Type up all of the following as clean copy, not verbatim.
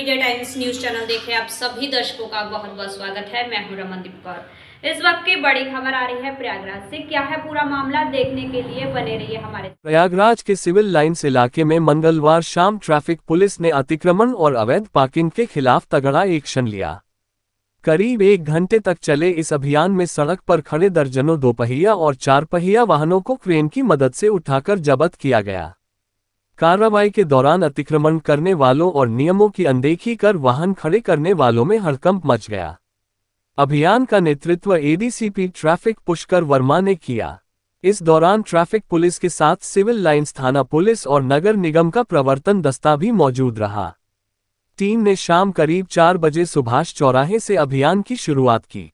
Media times news channel देखे आप सभी दर्शकों का बहुत बहुत स्वागत है। मैं हूं रमनदीप कौर। इस वक्त की बड़ी खबर आ रही है प्रयागराज से। क्या है पूरा मामला, देखने के लिए बने रहिए हमारे। प्रयागराज के सिविल लाइन्स इलाके में मंगलवार शाम ट्रैफिक पुलिस ने अतिक्रमण और अवैध पार्किंग के खिलाफ तगड़ा एक्शन लिया। करीब 1 घंटे तक चले इस अभियान में सड़क पर खड़े दर्जनों दोपहिया और चारपहिया वाहनों को क्रेन की मदद से उठाकर जब्त किया गया। कार्रवाई के दौरान अतिक्रमण करने वालों और नियमों की अनदेखी कर वाहन खड़े करने वालों में हड़कंप मच गया। अभियान का नेतृत्व एडीसीपी ट्रैफिक पुष्कर वर्मा ने किया। इस दौरान ट्रैफिक पुलिस के साथ सिविल लाइन्स थाना पुलिस और नगर निगम का प्रवर्तन दस्ता भी मौजूद रहा। टीम ने शाम करीब 4 बजे सुभाष चौराहे से अभियान की शुरुआत की।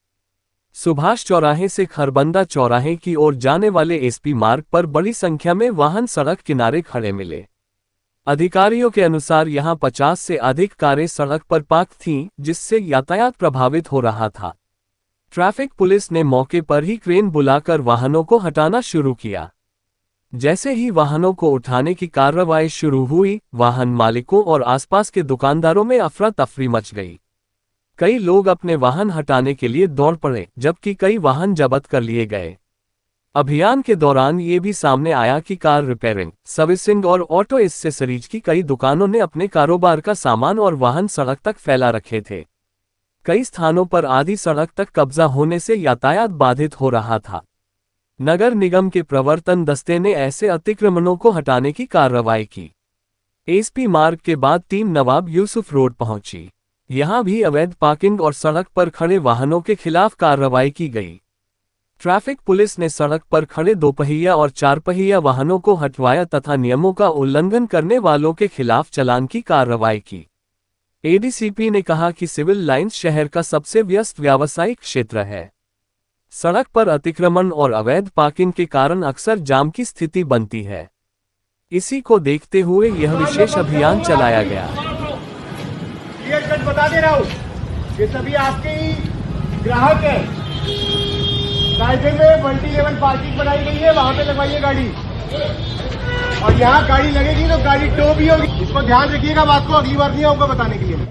सुभाष चौराहे से खरबंदा चौराहे की ओर जाने वाले एसपी मार्ग पर बड़ी संख्या में वाहन सड़क किनारे खड़े मिले। अधिकारियों के अनुसार यहां 50 से अधिक कारें सड़क पर पार्क थीं, जिससे यातायात प्रभावित हो रहा था। ट्रैफिक पुलिस ने मौके पर ही क्रेन बुलाकर वाहनों को हटाना शुरू किया। जैसे ही वाहनों को उठाने की कार्रवाई शुरू हुई, वाहन मालिकों और आसपास के दुकानदारों में अफरा तफरी मच गई। कई लोग अपने वाहन हटाने के लिए दौड़ पड़े, जबकि कई वाहन जब्त कर लिए गए। अभियान के दौरान ये भी सामने आया कि कार रिपेयरिंग, सर्विसिंग और ऑटो एक्सेसरीज की कई दुकानों ने अपने कारोबार का सामान और वाहन सड़क तक फैला रखे थे। कई स्थानों पर आधी सड़क तक कब्जा होने से यातायात बाधित हो रहा था। नगर निगम के प्रवर्तन दस्ते ने ऐसे अतिक्रमणों को हटाने की कार्रवाई की। एसपी मार्ग के बाद टीम नवाब यूसुफ रोड पहुंची। यहां भी अवैध पार्किंग और सड़क पर खड़े वाहनों के खिलाफ कार्रवाई की गई। ट्रैफिक पुलिस ने सड़क पर खड़े दोपहिया और चारपहिया वाहनों को हटवाया तथा नियमों का उल्लंघन करने वालों के खिलाफ चालान की कार्रवाई की। एडीसीपी ने कहा कि सिविल लाइन्स शहर का सबसे व्यस्त व्यावसायिक क्षेत्र है। सड़क पर अतिक्रमण और अवैध पार्किंग के कारण अक्सर जाम की स्थिति बनती है। इसी को देखते हुए यह विशेष अभियान चलाया गया। बता दे रहा हूँ, ये सभी आपके ही ग्राहक हैं। रायगढ़ में मल्टी लेवल पार्किंग बनाई गई है, वहां पे लगवाइए गाड़ी। और यहाँ गाड़ी लगेगी तो गाड़ी टो भी होगी। इसको ध्यान रखिएगा, बात को अगली बार नहीं आऊंगा बताने के लिए।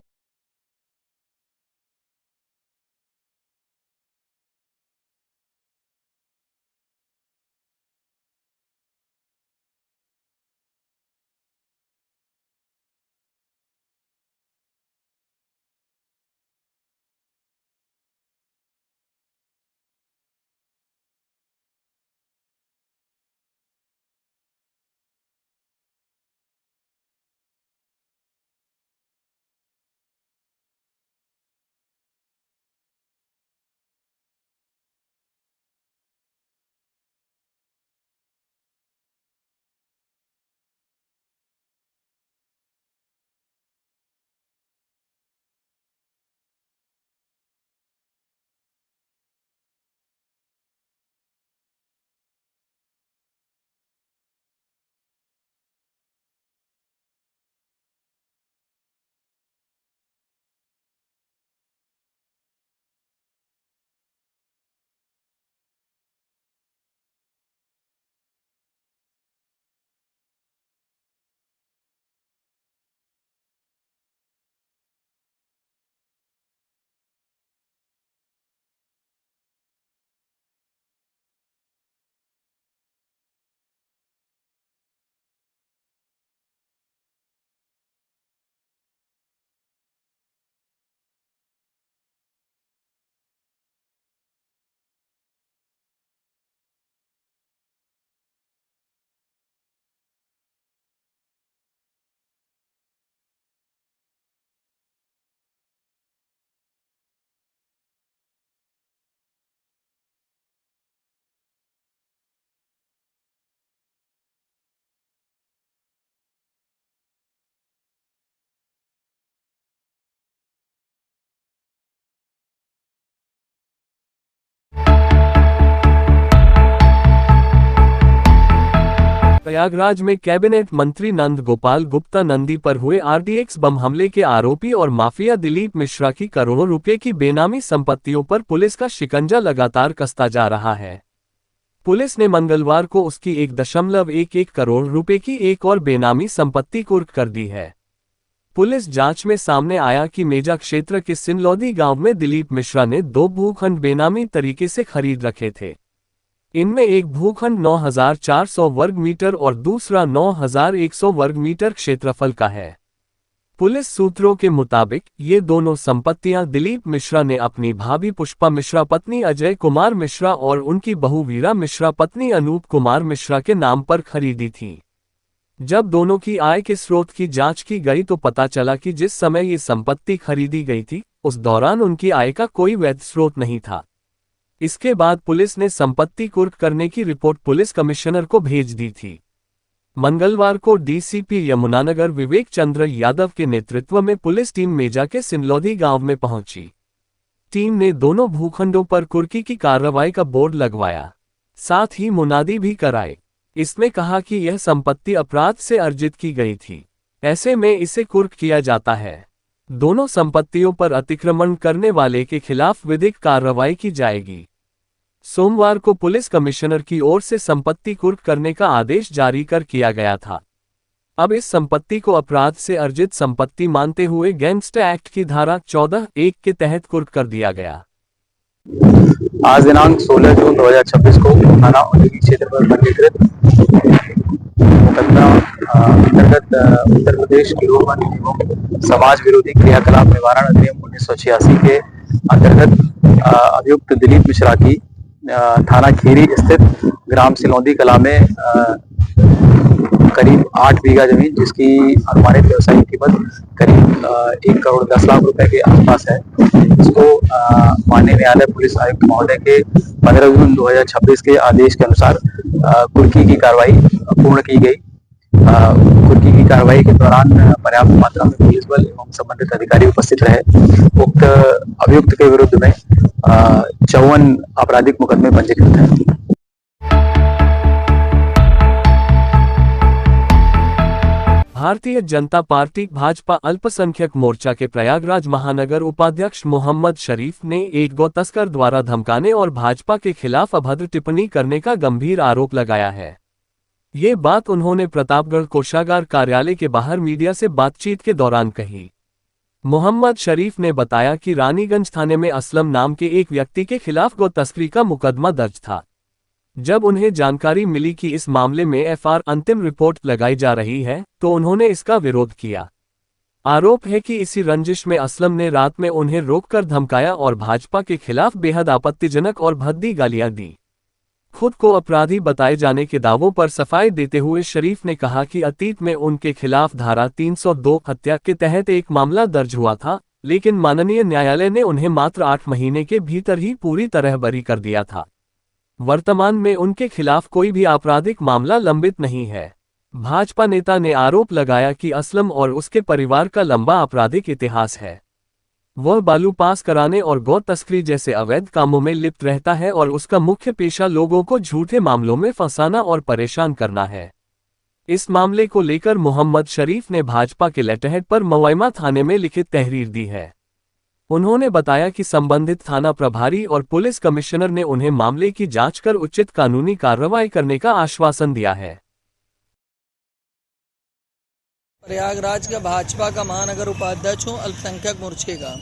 प्रयागराज में कैबिनेट मंत्री नंद गोपाल गुप्ता नंदी पर हुए आरडीएक्स बम हमले के आरोपी और माफिया दिलीप मिश्रा की करोड़ों रुपए की बेनामी संपत्तियों पर पुलिस का शिकंजा लगातार कसता जा रहा है। पुलिस ने मंगलवार को उसकी 1.11 करोड़ रुपए की एक और बेनामी संपत्ति कुर्क कर दी है। पुलिस जांच में सामने आया कि मेजा क्षेत्र के सिनलौदी गांव में दिलीप मिश्रा ने 2 भूखंड बेनामी तरीके से खरीद रखे थे। इनमें एक भूखंड 9,400 वर्ग मीटर और दूसरा 9,100 वर्ग मीटर क्षेत्रफल का है। पुलिस सूत्रों के मुताबिक ये दोनों संपत्तियां दिलीप मिश्रा ने अपनी भाभी पुष्पा मिश्रा पत्नी अजय कुमार मिश्रा और उनकी बहू वीरा मिश्रा पत्नी अनूप कुमार मिश्रा के नाम पर खरीदी थी। जब दोनों की आय के स्रोत की जांच की गई तो पता चला कि जिस समय ये संपत्ति खरीदी गई थी उस दौरान उनकी आय का कोई वैध स्रोत नहीं था। इसके बाद पुलिस ने संपत्ति कुर्क करने की रिपोर्ट पुलिस कमिश्नर को भेज दी थी। मंगलवार को डीसीपी यमुनानगर विवेक चंद्र यादव के नेतृत्व में पुलिस टीम मेजा के सिनलौदी गांव में पहुंची। टीम ने दोनों भूखंडों पर कुर्की की कार्रवाई का बोर्ड लगवाया, साथ ही मुनादी भी कराए। इसमें कहा कि यह संपत्ति अपराध से अर्जित की गई थी, ऐसे में इसे कुर्क किया जाता है। दोनों संपत्तियों पर अतिक्रमण करने वाले के खिलाफ विधिक कार्रवाई की जाएगी। सोमवार को पुलिस कमिश्नर की ओर से संपत्ति कुर्क करने का आदेश जारी कर किया गया था। अब इस संपत्ति को अपराध से अर्जित संपत्ति मानते हुए गैंगस्टर एक्ट की धारा 14(1) के तहत कुर्क कर दिया गया। आज दिनांक 16 जून 2026 को थाना औद्योगिक क्षेत्र पर पंजीकृत मुकदमा अंतर्गत उत्तर प्रदेश गिरोहबंद एवं समाज विरोधी क्रियाकलाप निवारण अधिनियम 1986 के अंतर्गत अभियुक्त दिलीप मिश्रा की थाना खीरी स्थित ग्राम सिलौदी कला में करीब 8 बीघा जमीन, जिसकी अनुमानित व्यवसायिक कीमत करीब 1 करोड़ 10 लाख रुपए के आसपास है, इसको माननीय न्यायालय पुलिस आयुक्त महोदय के 15 जून 2026 के आदेश के अनुसार कुर्की की कार्रवाई पूर्ण की गई। कुर्की की कार्रवाई के दौरान पर्याप्त मात्रा में पुलिस बल एवं संबंधित अधिकारी उपस्थित रहे। उक्त अभियुक्त के विरुद्ध में 54 आपराधिक मुकदमे पंजीकृत हैं। भारतीय जनता पार्टी भाजपा अल्पसंख्यक मोर्चा के प्रयागराज महानगर उपाध्यक्ष मोहम्मद शरीफ ने एक गौ तस्कर द्वारा धमकाने और भाजपा के खिलाफ अभद्र टिप्पणी करने का गंभीर आरोप लगाया है। ये बात उन्होंने प्रतापगढ़ कोषागार कार्यालय के बाहर मीडिया से बातचीत के दौरान कही। मोहम्मद शरीफ ने बताया कि रानीगंज थाने में असलम नाम के एक व्यक्ति के खिलाफ गौ तस्करी का मुकदमा दर्ज था। जब उन्हें जानकारी मिली कि इस मामले में एफआईआर अंतिम रिपोर्ट लगाई जा रही है तो उन्होंने इसका विरोध किया। आरोप है कि इसी रंजिश में असलम ने रात में उन्हें रोककर धमकाया और भाजपा के खिलाफ बेहद आपत्तिजनक और भद्दी गालियां दी। खुद को अपराधी बताए जाने के दावों पर सफाई देते हुए शरीफ ने कहा कि अतीत में उनके खिलाफ धारा 302 हत्या के तहत एक मामला दर्ज हुआ था, लेकिन माननीय न्यायालय ने उन्हें मात्र 8 महीने के भीतर ही पूरी तरह बरी कर दिया था। वर्तमान में उनके खिलाफ कोई भी आपराधिक मामला लंबित नहीं है। भाजपा नेता ने आरोप लगाया कि असलम और उसके परिवार का लंबा आपराधिक इतिहास है। वह बालू पास कराने और गौ तस्करी जैसे अवैध कामों में लिप्त रहता है और उसका मुख्य पेशा लोगों को झूठे मामलों में फंसाना और परेशान करना है। इस मामले को लेकर मोहम्मद शरीफ ने भाजपा के लेटरहेड पर मवैमा थाने में लिखित तहरीर दी है। उन्होंने बताया कि संबंधित थाना प्रभारी और पुलिस कमिश्नर ने उन्हें मामले की जांच कर उचित कानूनी कार्रवाई करने का आश्वासन दिया है। प्रयागराज का भाजपा का महानगर उपाध्यक्ष हूँ, अल्पसंख्यक मोर्चे का,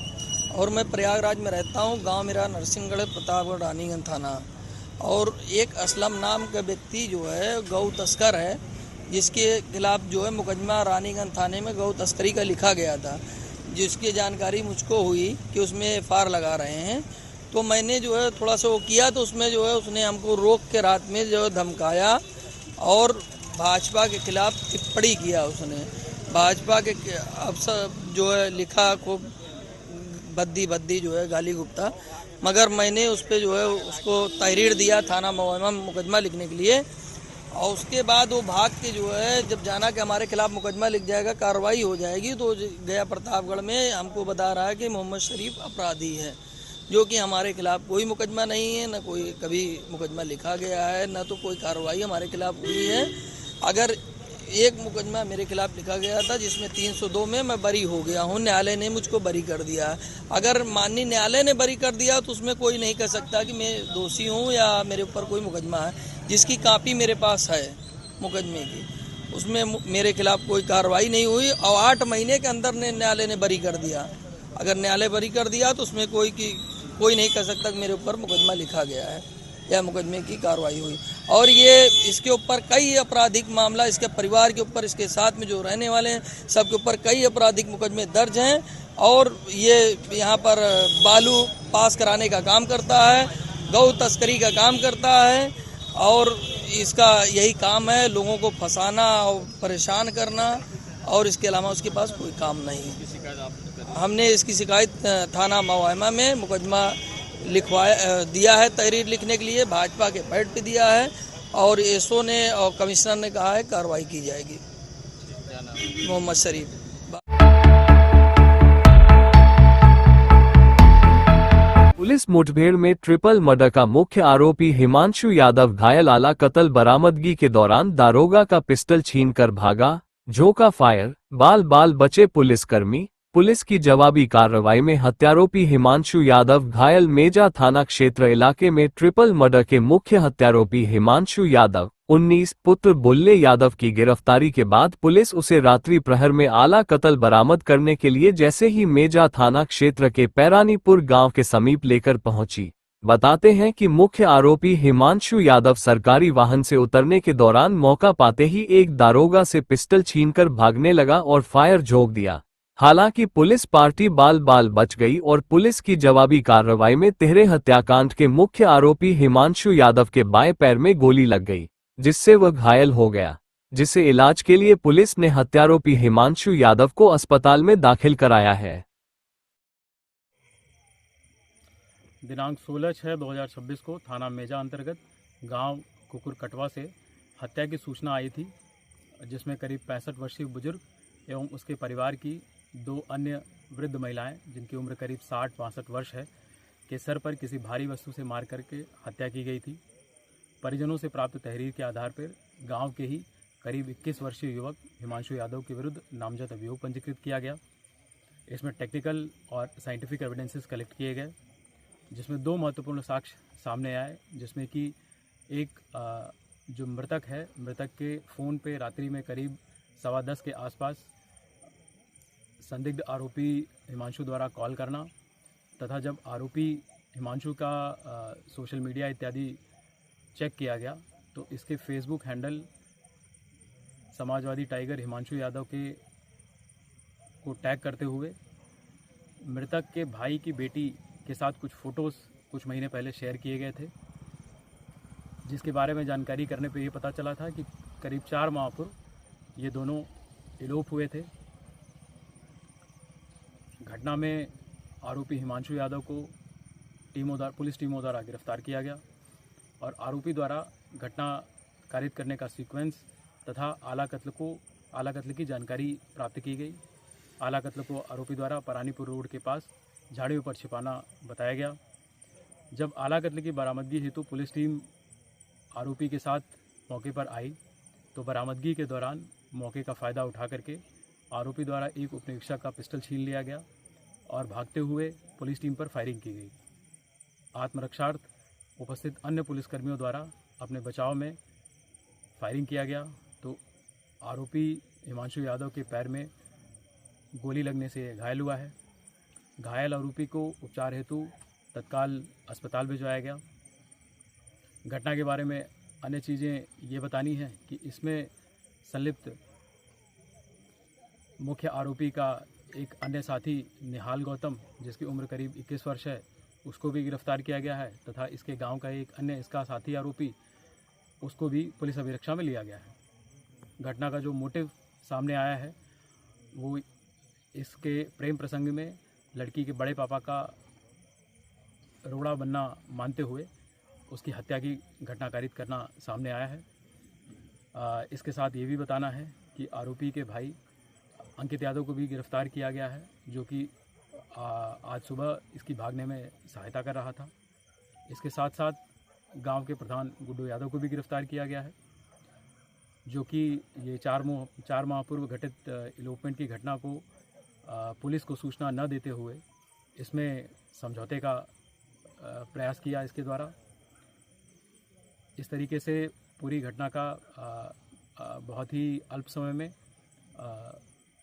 और मैं प्रयागराज में रहता हूँ। गांव मेरा नरसिंहगढ़, प्रतापगढ़, रानीगंज थाना। और एक असलम नाम का व्यक्ति जो है गौ तस्कर है, जिसके खिलाफ जो है मुकदमा रानीगंज थाने में गौ तस्करी का लिखा गया था, जिसकी जानकारी मुझको हुई कि उसमें एफआईआर लगा रहे हैं। तो मैंने जो है थोड़ा सा वो किया, तो उसमें जो है उसने हमको रोक के रात में जो है धमकाया और भाजपा के खिलाफ टिप्पणी किया। उसने भाजपा के अफसर जो है लिखा खूब भद्दी जो है गाली गुप्ता, मगर मैंने उस पर जो है उसको तहरीर दिया थाना मवैमा मुकदमा लिखने के लिए। और उसके बाद वो भाग के जो है जब जाना कि हमारे खिलाफ मुकदमा लिख जाएगा, कार्रवाई हो जाएगी, तो गया प्रतापगढ़ में हमको बता रहा है कि मोहम्मद शरीफ अपराधी है, जो कि हमारे खिलाफ कोई मुकदमा नहीं है, न कोई कभी मुकदमा लिखा गया है, न तो कोई कार्रवाई हमारे खिलाफ हुई है। अगर एक मुकदमा मेरे खिलाफ लिखा गया था जिसमें 302 में मैं बरी हो गया हूँ, न्यायालय ने मुझको बरी कर दिया। अगर माननीय न्यायालय ने बरी कर दिया तो उसमें कोई नहीं कह सकता कि मैं दोषी हूँ या मेरे ऊपर कोई मुकदमा है, जिसकी कॉपी मेरे पास है मुकदमे की। उसमें मेरे खिलाफ कोई कार्रवाई नहीं हुई और 8 महीने के अंदर न्यायालय ने बरी कर दिया। अगर न्यायालय बरी कर दिया तो उसमें कोई नहीं कह सकता कि मेरे ऊपर मुकदमा लिखा गया है या मुकदमे की कार्रवाई हुई। और ये इसके ऊपर कई आपराधिक मामला, इसके परिवार के ऊपर, इसके साथ में जो रहने वाले हैं सबके ऊपर कई आपराधिक मुकदमे दर्ज हैं। और ये यहाँ पर बालू पास कराने का काम करता है, गौ तस्करी का काम करता है और इसका यही काम है, लोगों को फंसाना और परेशान करना, और इसके अलावा उसके पास कोई काम नहीं। हमने इसकी शिकायत थाना मवामा में मुकदमा दिया है, तहरीर लिखने के लिए भाजपा के पैड पे दिया है और एसओ ने और कमिश्नर ने कहा है कार्रवाई की जाएगी। मोहम्मद शरीफ। पुलिस मुठभेड़ में ट्रिपल मर्डर का मुख्य आरोपी हिमांशु यादव घायल, आला कत्ल बरामदगी के दौरान दारोगा का पिस्टल छीनकर भागा, झोंका फायर, बाल बचे पुलिसकर्मी। पुलिस की जवाबी कार्रवाई में हत्यारोपी हिमांशु यादव घायल। मेजा थाना क्षेत्र इलाके में ट्रिपल मर्डर के मुख्य हत्यारोपी हिमांशु यादव 19 पुत्र बुल्ले यादव की गिरफ्तारी के बाद पुलिस उसे रात्रि प्रहर में आला कत्ल बरामद करने के लिए जैसे ही मेजा थाना क्षेत्र के पैरानीपुर गांव के समीप लेकर पहुंची। बताते हैं कि मुख्य आरोपी हिमांशु यादव सरकारी वाहन से उतरने के दौरान मौका पाते ही एक दारोगा से पिस्टल छीनकर भागने लगा और फायर झोंक दिया। हालांकि पुलिस पार्टी बाल बच गई और पुलिस की जवाबी कार्रवाई में तिहरे हत्याकांड के मुख्य आरोपी हिमांशु यादव के बाएं पैर में गोली लग गई, जिससे वह घायल हो गया, जिसे इलाज के लिए पुलिस ने हत्यारोपी हिमांशु यादव को अस्पताल में दाखिल कराया है। दिनांक 16/6/2026 को थाना मेजा अंतर्गत गांव कुकुर कटवा से हत्या की सूचना आई थी, जिसमें करीब 65 वर्षीय बुजुर्ग एवं उसके परिवार की 2 अन्य वृद्ध महिलाएं, जिनकी उम्र करीब 60-62 वर्ष है, के सर पर किसी भारी वस्तु से मार करके हत्या की गई थी। परिजनों से प्राप्त तहरीर के आधार पर गांव के ही करीब 21 वर्षीय युवक हिमांशु यादव के विरुद्ध नामजद अभियोग पंजीकृत किया गया। इसमें टेक्निकल और साइंटिफिक एविडेंसेस कलेक्ट किए गए, जिसमें 2 महत्वपूर्ण साक्ष्य सामने आए, जिसमें कि एक जो मृतक है, मृतक के फ़ोन पे रात्रि में करीब 10:15 के आसपास संदिग्ध आरोपी हिमांशु द्वारा कॉल करना, तथा जब आरोपी हिमांशु का सोशल मीडिया इत्यादि चेक किया गया तो इसके Facebook handle Samajwadi tiger Himanshu Yadav को टैग करते हुए मृतक के भाई की बेटी के साथ कुछ फ़ोटोज़ कुछ महीने पहले शेयर किए गए थे, जिसके बारे में जानकारी करने पे ये पता चला था कि करीब 4 माह पूर्व ये दोनों इलोप हुए थे। घटना में आरोपी हिमांशु यादव को पुलिस टीमों द्वारा गिरफ्तार किया गया और आरोपी द्वारा घटना कारित करने का सीक्वेंस तथा आला कत्ल की जानकारी प्राप्त की गई। आला कत्ल को आरोपी द्वारा परानीपुर रोड के पास झाड़ियों पर छिपाना बताया गया। जब आला कत्ल की बरामदगी हेतु पुलिस टीम आरोपी के साथ मौके पर आई तो बरामदगी के दौरान मौके का फ़ायदा उठा करके आरोपी द्वारा एक उपनिरीक्षक का पिस्टल छीन लिया गया और भागते हुए पुलिस टीम पर फायरिंग की गई। आत्मरक्षार्थ उपस्थित अन्य पुलिसकर्मियों द्वारा अपने बचाव में फायरिंग किया गया तो आरोपी हिमांशु यादव के पैर में गोली लगने से घायल हुआ है। घायल आरोपी को उपचार हेतु तत्काल अस्पताल भिजवाया गया। घटना के बारे में अन्य चीज़ें ये बतानी है कि इसमें संलिप्त मुख्य आरोपी का एक अन्य साथी निहाल गौतम, जिसकी उम्र करीब 21 वर्ष है, उसको भी गिरफ्तार किया गया है तथा इसके गांव का एक अन्य इसका साथी आरोपी, उसको भी पुलिस अभिरक्षा में लिया गया है। घटना का जो मोटिव सामने आया है वो इसके प्रेम प्रसंग में लड़की के बड़े पापा का रोड़ा बनना मानते हुए उसकी हत्या की घटना कारित करना सामने आया है। इसके साथ ये भी बताना है कि आरोपी के भाई अंकित यादव को भी गिरफ्तार किया गया है, जो कि आज सुबह इसकी भागने में सहायता कर रहा था। इसके साथ साथ गांव के प्रधान गुड्डू यादव को भी गिरफ्तार किया गया है, जो कि ये 4 माह पूर्व घटित इलोपमेंट की घटना को पुलिस को सूचना न देते हुए इसमें समझौते का प्रयास किया इसके द्वारा। इस तरीके से पूरी घटना का बहुत ही अल्प समय में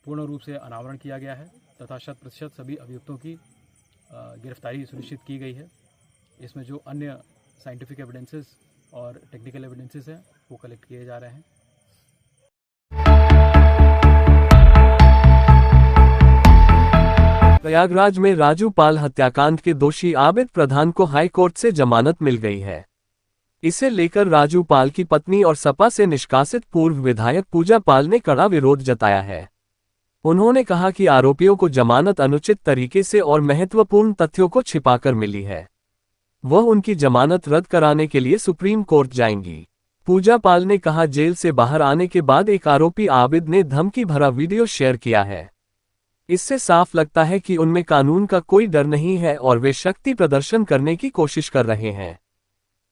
पूर्ण रूप से अनावरण किया गया है तथा 100% सभी अभियुक्तों की गिरफ्तारी सुनिश्चित की गई है। इसमें जो अन्य साइंटिफिक एविडेंसेस और टेक्निकल एविडेंसेस हैं वो कलेक्ट किए जा रहे हैं। प्रयागराज में राजू पाल हत्याकांड के दोषी आबिद प्रधान को हाई कोर्ट से जमानत मिल गई है। इसे लेकर राजू पाल की पत्नी और सपा से निष्कासित पूर्व विधायक पूजा पाल ने कड़ा विरोध जताया है। उन्होंने कहा कि आरोपियों को जमानत अनुचित तरीके से और महत्वपूर्ण तथ्यों को छिपाकर मिली है। वह उनकी जमानत रद्द कराने के लिए सुप्रीम कोर्ट जाएंगी। पूजा पाल ने कहा, जेल से बाहर आने के बाद एक आरोपी आबिद ने धमकी भरा वीडियो शेयर किया है। इससे साफ लगता है कि उनमें कानून का कोई डर नहीं है और वे शक्ति प्रदर्शन करने की कोशिश कर रहे हैं।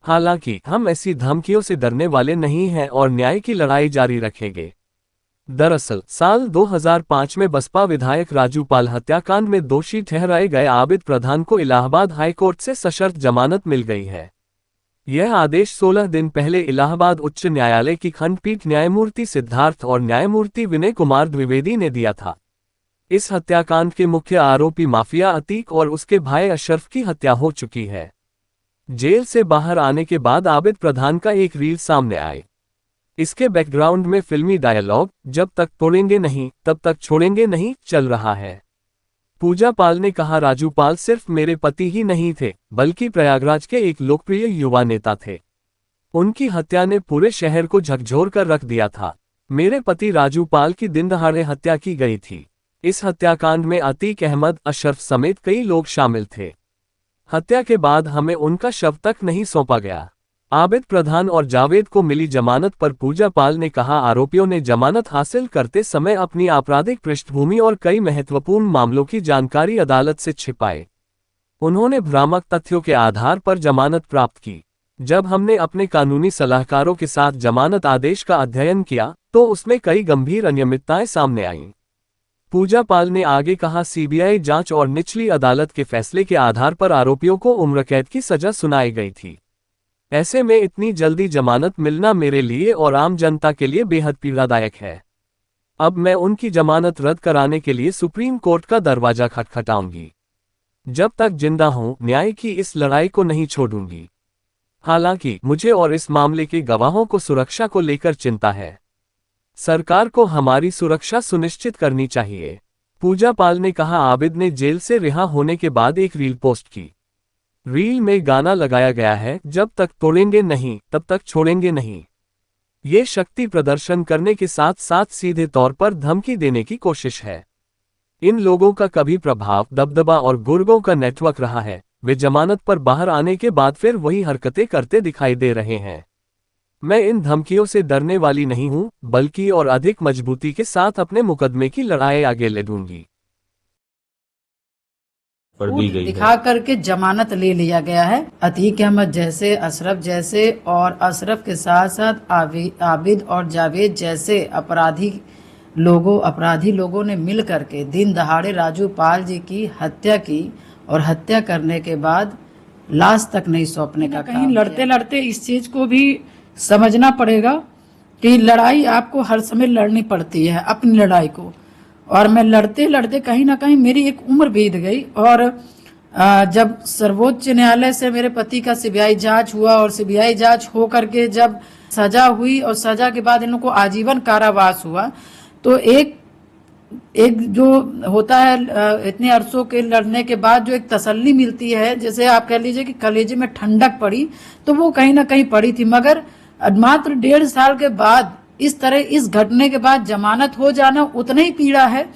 हालांकि हम ऐसी धमकियों से डरने वाले नहीं हैं और न्याय की लड़ाई जारी रखेंगे। दरअसल साल 2005 में बसपा विधायक राजू पाल हत्याकांड में दोषी ठहराए गए आबिद प्रधान को इलाहाबाद हाईकोर्ट से सशर्त जमानत मिल गई है। यह आदेश 16 दिन पहले इलाहाबाद उच्च न्यायालय की खंडपीठ न्यायमूर्ति सिद्धार्थ और न्यायमूर्ति विनय कुमार द्विवेदी ने दिया था। इस हत्याकांड के मुख्य आरोपी माफिया अतीक और उसके भाई अशरफ की हत्या हो चुकी है। जेल से बाहर आने के बाद आबिद प्रधान का एक रील सामने आई। इसके बैकग्राउंड में फिल्मी डायलॉग "जब तक तोड़ेंगे नहीं तब तक छोड़ेंगे नहीं" चल रहा है। पूजा पाल ने कहा, राजू पाल सिर्फ मेरे पति ही नहीं थे बल्कि प्रयागराज के एक लोकप्रिय युवा नेता थे। उनकी हत्या ने पूरे शहर को झकझोर कर रख दिया था। मेरे पति राजू पाल की दिन दहाड़े हत्या की गई थी। इस हत्याकांड में अतीक अहमद, अशरफ समेत कई लोग शामिल थे। हत्या के बाद हमें उनका शव तक नहीं सौंपा गया। आबिद प्रधान और जावेद को मिली जमानत पर पूजा पाल ने कहा, आरोपियों ने जमानत हासिल करते समय अपनी आपराधिक पृष्ठभूमि और कई महत्वपूर्ण मामलों की जानकारी अदालत से छिपाए। उन्होंने भ्रामक तथ्यों के आधार पर जमानत प्राप्त की। जब हमने अपने कानूनी सलाहकारों के साथ जमानत आदेश का अध्ययन किया तो उसमें कई गंभीर अनियमितताएं सामने आईं। पूजा पाल ने आगे कहा, सीबीआई जांच और निचली अदालत के फैसले के आधार पर आरोपियों को उम्रकैद की सजा सुनाई गई थी। ऐसे में इतनी जल्दी जमानत मिलना मेरे लिए और आम जनता के लिए बेहद पीड़ादायक है। अब मैं उनकी जमानत रद्द कराने के लिए सुप्रीम कोर्ट का दरवाजा खटखटाऊंगी। जब तक जिंदा हूं, न्याय की इस लड़ाई को नहीं छोड़ूंगी। हालांकि मुझे और इस मामले के गवाहों को सुरक्षा को लेकर चिंता है। सरकार को हमारी सुरक्षा सुनिश्चित करनी चाहिए। पूजा पाल ने कहा, आबिद ने जेल से रिहा होने के बाद एक रील पोस्ट की। रील में गाना लगाया गया है, जब तक तोड़ेंगे नहीं तब तक छोड़ेंगे नहीं। ये शक्ति प्रदर्शन करने के साथ साथ सीधे तौर पर धमकी देने की कोशिश है। इन लोगों का कभी प्रभाव, दबदबा और गुर्गों का नेटवर्क रहा है। वे जमानत पर बाहर आने के बाद फिर वही हरकतें करते दिखाई दे रहे हैं। मैं इन धमकियों से डरने वाली नहीं हूं, बल्कि और अधिक मजबूती के साथ अपने मुकदमे की लड़ाई आगे ले दूंगी। दिखा करके जमानत ले लिया गया है। अतीक अहमद जैसे, अशरफ जैसे और अशरफ के साथ साथ आबिद और जावेद जैसे अपराधी लोगों ने मिल करके दिन दहाड़े राजू पाल जी की हत्या की और हत्या करने के बाद लाश तक नहीं सौंपने का काम किया। लड़ते लड़ते इस चीज को भी समझना पड़ेगा कि लड़ाई आपको हर समय लड़नी पड़ती है, अपनी लड़ाई को। और मैं लड़ते लड़ते कहीं ना कहीं मेरी एक उम्र बीत गई। और जब सर्वोच्च न्यायालय से मेरे पति का सीबीआई जांच हुआ और सीबीआई जांच हो करके जब सजा हुई और सजा के बाद इन लोगों को आजीवन कारावास हुआ, तो एक जो होता है इतने अरसों के लड़ने के बाद जो एक तसल्ली मिलती है, जैसे आप कह लीजिए कि कलेजे में ठंडक पड़ी, तो वो कहीं ना कहीं पड़ी थी। मगर मात्र 1.5 साल के बाद इस तरह इस घटने के बाद जमानत हो जाना उतना ही पीड़ा है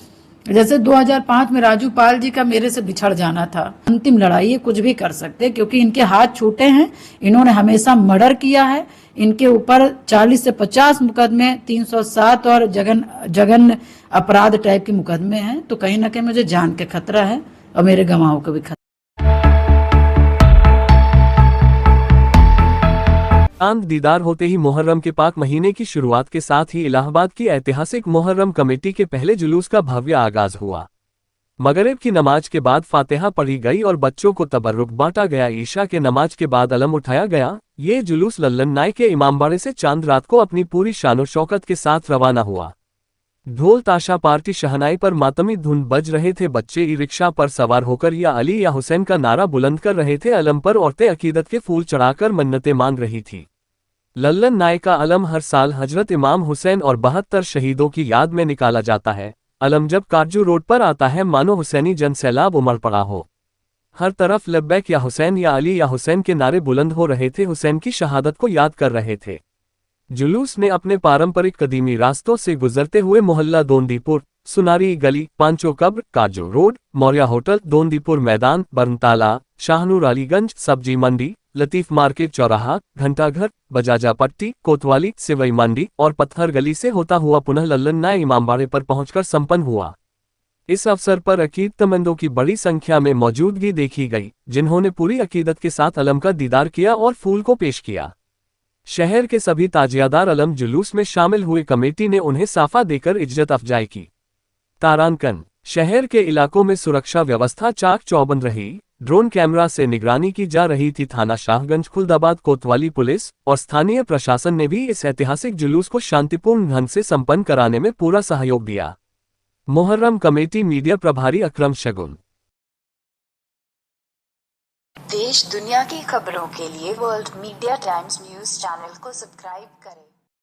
जैसे 2005 में राजू पाल जी का मेरे से बिछड़ जाना था। अंतिम लड़ाई है, कुछ भी कर सकते क्योंकि इनके हाथ छूटे हैं। इन्होंने हमेशा मर्डर किया है। इनके ऊपर 40 से 50 मुकदमे, 307 और जघन्य अपराध टाइप के मुकदमे हैं। तो कहीं ना कहीं मुझे जान के खतरा है और मेरे गवाहों को भी खतरा। चांद दीदार होते ही मुहर्रम के पाक महीने की शुरुआत के साथ ही इलाहाबाद की ऐतिहासिक मुहर्रम कमेटी के पहले जुलूस का भव्य आगाज हुआ। मगरिब की नमाज के बाद फातिहा पढ़ी गई और बच्चों को तबर्रुक बांटा गया। ईशा के नमाज के बाद अलम उठाया गया, ये जुलूस लल्लन नाई के इमामबाड़े से चांद रात को अपनी पूरी शानो शौकत के साथ रवाना हुआ। ढोल ताशा पार्टी शहनाई पर मातमी धुन बज रहे थे। बच्चे ई रिक्शा पर सवार होकर या अली या हुसैन का नारा बुलंद कर रहे थे। अलम पर औरतें अकीदत के फूल चढ़ाकर मन्नतें मांग रही थी। लल्लन नाई का अलम हर साल हजरत इमाम हुसैन और 72 शहीदों की याद में निकाला जाता है। अलम जब कारजू रोड पर आता है मानो हुसैनी जन सैलाब उमड़ पड़ा हो। हर तरफ लब्बैक या हुसैन या अली या हुसैन के नारे बुलंद हो रहे थे। हुसैन की शहादत को याद कर रहे थे। जुलूस ने अपने पारंपरिक कदीमी रास्तों से गुजरते हुए मोहल्ला दोंदीपुर, सुनारी गली, पांचों कब्र, काजू रोड, मौर्या होटल, दोंदीपुर मैदान, बरनताला, शाहनूर अलीगंज, सब्जी मंडी, लतीफ मार्केट चौराहा, घंटाघर, बजाजा पट्टी, कोतवाली, सिवई मंडी और पत्थर गली से होता हुआ पुनः लल्लन नाई इमामबाड़े पर पहुंचकर संपन्न हुआ। इस अवसर पर अकीदतमंदों की बड़ी संख्या में मौजूदगी देखी गई, जिन्होंने पूरी अकीदत के साथ अलम का दीदार किया और फूल को पेश किया। शहर के सभी ताजियादार अलम जुलूस में शामिल हुए। कमेटी ने उन्हें साफा देकर इज्जत अफजाई की। तारांकन शहर के इलाकों में सुरक्षा व्यवस्था चाक चौबंद रही। ड्रोन कैमरा से निगरानी की जा रही थी। थाना शाहगंज, खुलदाबाद, कोतवाली पुलिस और स्थानीय प्रशासन ने भी इस ऐतिहासिक जुलूस को शांतिपूर्ण ढंग से संपन्न कराने में पूरा सहयोग दिया। मुहर्रम कमेटी मीडिया प्रभारी अकरम शगुन। देश दुनिया की खबरों के लिए world media times news channel को सब्सक्राइब करें।